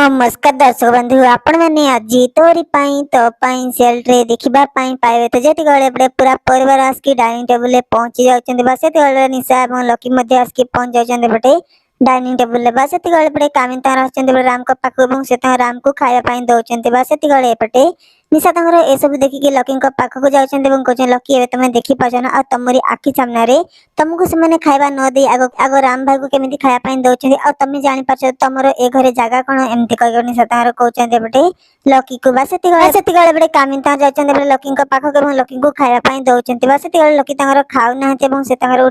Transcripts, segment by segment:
नमस्कार दर्शक बंधु आपण मैंने आज तोरी सेल रे देखिबा पाइबे तो जेति गळे एपटे पूरा परिवार आसकी डाइनिंग टेबल ले पहुंची जाउछन्ते बा सेति गळे निशा एवं लकी मध्ये आसकी पहुंच जाउछन्ते बटे डाइनिंग टेबल ले बा सेति गळे एपटे कामिन तार आछन्ते बटे राम को पाखु एवं से राम को खाया पाई दउछन्ते बा सेति गळे एपटे निशा तांगर ए सब देखि कि लकी को पाखु को जाउछन्ते एवं कहछन लकी एबे तमे देखि पाछन आ तमरी आखि सामना रे तुमको से माने खाइबा न दे आगो राम भाई को केमिति खाया पाई दउछन्ते आ तमे जानि पाछ तमरो ए घरे जागा कोन एमति कहयो निशा तांगर कहछन्ते बटे लकी को बा सेति गळे बटे कामिन तार जाउछन्ते बटे लकी को पाखु एवं लकी को खाया पाई दउछन्ते बा सेति गळे लकी तांगर खाउ नाहते एवं से तांगर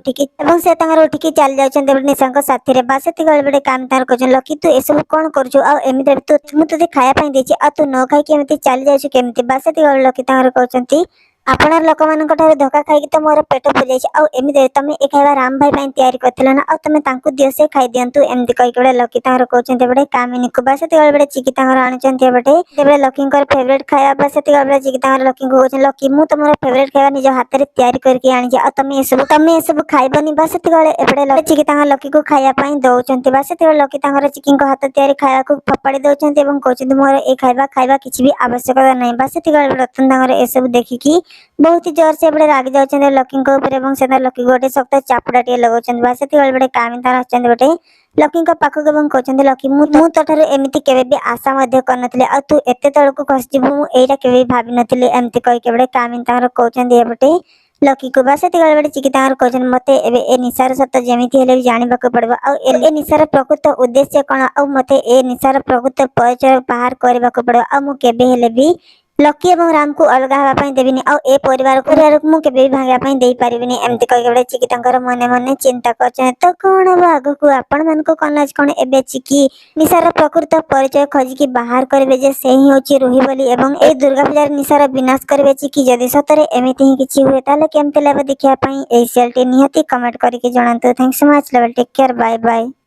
उठिकी चल जाउछन्ते बटे निशा को साथी रे बा सेति गळे बटे कामिन तार कहछन लकी तू ए सब कोन करछु आ एमिति तू मुते खाया पाई देछि आ तू न खाइ के एमिति चल जाउछु केमिति बा सेति गळे लकी तांगर कहछन्ती आपणार लोक मानक ठारे धोखा खाई तो मोर पेट फुल जाई आ एमिति तमे ए खाइबा राम भाई पई तयारी करथिला ना आ तमे तांकु दियो से खाई दियंतु एमिति कहि केबे लकी तांगर कहछन्ते बटे कामिनी को बा सेति गळे बटे चिकी तांगर आनछन्ते बटे तेबे लकी कर फेवरेट खाया बा सेति गळे बटे चिकी तांगर लकी को कहछन लकी मु तमरो फेवरेट खाया निज हाथ रे तयारी करके आनि जे आ तमे ए सब खाइबनी बा सेति गळे एपटे चिकी तांगर लकी को खाया पई दउछन्ते बा सेति गळे लकी तांगर चिकी को हाथ तयारी खाया को फपाड़ी दउछन्ते एवं कहछन्ते मोर ए खाइबा किछि भी आवश्यकता नै बा सेति गळे रतन तांगर ए सब देखि कि बहुत ही जोर से बड़े राग जाउछन्ते लकी को ऊपर एवं सेना लकी गोटे सख्त चापड़ाटी लगाउछन्ते बा सेति गळे बड़े कामिन तार आछन्ते बटे लकी को पाखु एवं कहछन्ते लकी मु तोठारे एमिति केबे भी आशा मध्ये करनथिले आ तू एते तळकु खसजिबु मु एटा केबे भाबि नथिले एमिति कहि के बड़े कामिन तार कहछन्ते बटे लकी को बा सेति गळे बड़े चिकी तांगर कहछन मते एबे ए निसार सत्य जेमिति हेले जानिबा को पड़बो आ ए निसार प्रकृत उद्देश्य कोन आ मते ए निसार प्रकृत परिचय बाहर करबा को पड़बो आ मु केबे हेले भी लकी एवं राम को अलग हवा पई देबिनी आ ए परिवार को मु केबे भागा पई देई परिबिनी एमति कहि बडे चिकी तांकर मने मने चिंता करछन तो कोन भाग को आपण मन को कनाज कोन एबे चिकी निसार प्रकृत परिचय खोजी की बाहर करबे जे से ही होची रोही बोली एवं ए दुर्गा पूजार निसार विनाश करबे चिकी जदी सतरे एमिति ही किछि हुए ताले केमते लेबे देखिया पई ए सेलटी निहति कमेंट करके जणांतो थैंक्स सो मच लेवल टेक केयर बाय बाय।